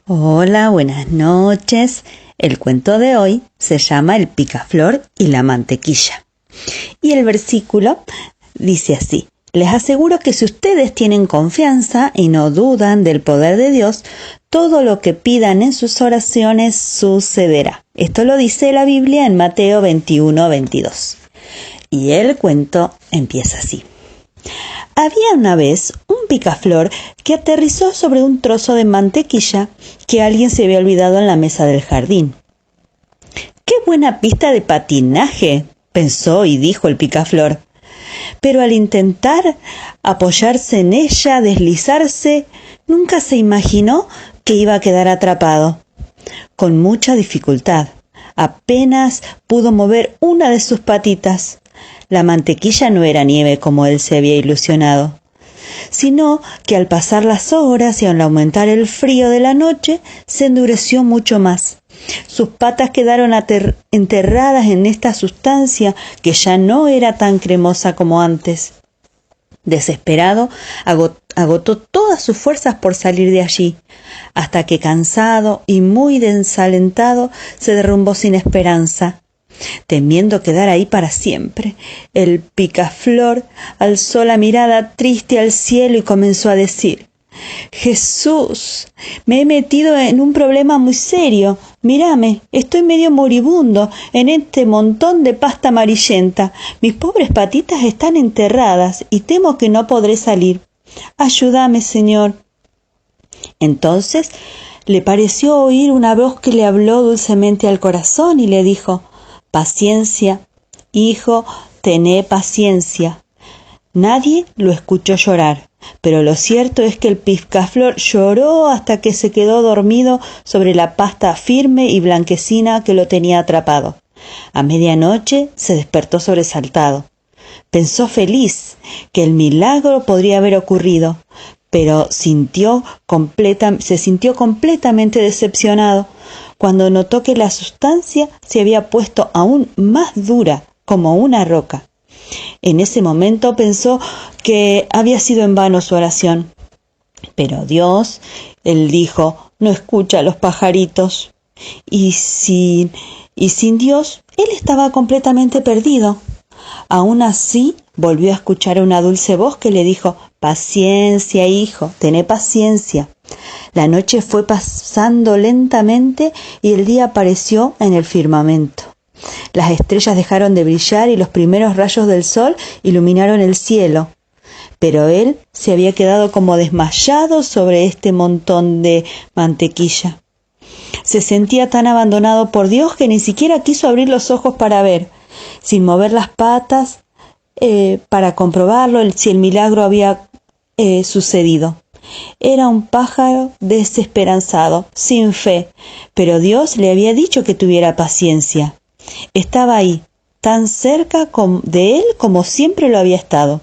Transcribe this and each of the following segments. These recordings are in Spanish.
Hola, buenas noches. El cuento de hoy se llama El picaflor y la mantequilla. Y el versículo dice así: les aseguro que si ustedes tienen confianza y no dudan del poder de Dios, todo lo que pidan en sus oraciones sucederá. Esto lo dice la Biblia en Mateo 21:22. Y el cuento empieza así. Había una vez un picaflor que aterrizó sobre un trozo de mantequilla que alguien se había olvidado en la mesa del jardín. ¡Qué buena pista de patinaje!, pensó y dijo el picaflor. Pero al intentar apoyarse en ella, deslizarse, nunca se imaginó que iba a quedar atrapado. Con mucha dificultad, apenas pudo mover una de sus patitas. La mantequilla no era nieve como él se había ilusionado, sino que al pasar las horas y al aumentar el frío de la noche, se endureció mucho más. Sus patas quedaron enterradas en esta sustancia que ya no era tan cremosa como antes. Desesperado, agotó todas sus fuerzas por salir de allí, hasta que cansado y muy desalentado se derrumbó sin esperanza. Temiendo quedar ahí para siempre, el picaflor alzó la mirada triste al cielo y comenzó a decir: Jesús, me he metido en un problema muy serio. Mírame, estoy medio moribundo en este montón de pasta amarillenta. Mis pobres patitas están enterradas y temo que no podré salir. Ayúdame, Señor. Entonces le pareció oír una voz que le habló dulcemente al corazón y le dijo: Paciencia, hijo, tené paciencia. Nadie lo escuchó llorar, pero lo cierto es que el picaflor lloró hasta que se quedó dormido sobre la pasta firme y blanquecina que lo tenía atrapado. A medianoche se despertó sobresaltado. Pensó feliz que el milagro podría haber ocurrido, pero se sintió completamente decepcionado cuando notó que la sustancia se había puesto aún más dura, como una roca. En ese momento pensó que había sido en vano su oración. Pero Dios, él dijo, no escucha a los pajaritos. Y sin Dios, él estaba completamente perdido. Aún así, volvió a escuchar una dulce voz que le dijo: Paciencia, hijo, tené paciencia. La noche fue pasando lentamente y el día apareció en el firmamento. Las estrellas dejaron de brillar y los primeros rayos del sol iluminaron el cielo. Pero él se había quedado como desmayado sobre este montón de mantequilla. Se sentía tan abandonado por Dios que ni siquiera quiso abrir los ojos para ver, sin mover las patas, para comprobarlo si el milagro había sucedido. Era un pájaro desesperanzado, sin fe, pero Dios le había dicho que tuviera paciencia. Estaba ahí, tan cerca de él como siempre lo había estado.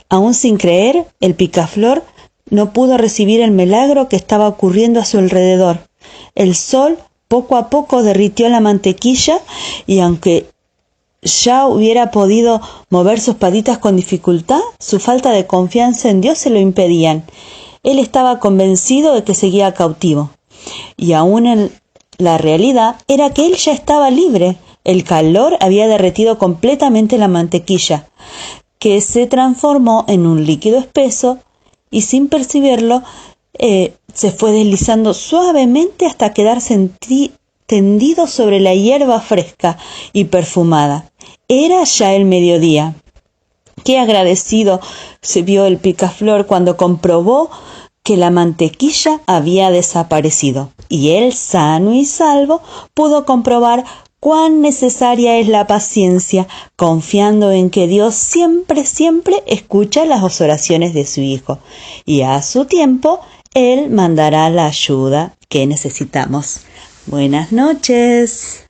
Aún sin creer, el picaflor no pudo recibir el milagro que estaba ocurriendo a su alrededor. El sol poco a poco derritió la mantequilla y aunque ya hubiera podido mover sus patitas con dificultad, su falta de confianza en Dios se lo impedían. Él estaba convencido de que seguía cautivo. Y aún la realidad era que él ya estaba libre. El calor había derretido completamente la mantequilla, que se transformó en un líquido espeso y sin percibirlo se fue deslizando suavemente hasta quedarse tendido sobre la hierba fresca y perfumada. Era ya el mediodía. Qué agradecido se vio el picaflor cuando comprobó que la mantequilla había desaparecido, y él, sano y salvo, pudo comprobar cuán necesaria es la paciencia, confiando en que Dios siempre escucha las oraciones de su Hijo, y a su tiempo Él mandará la ayuda que necesitamos. Buenas noches.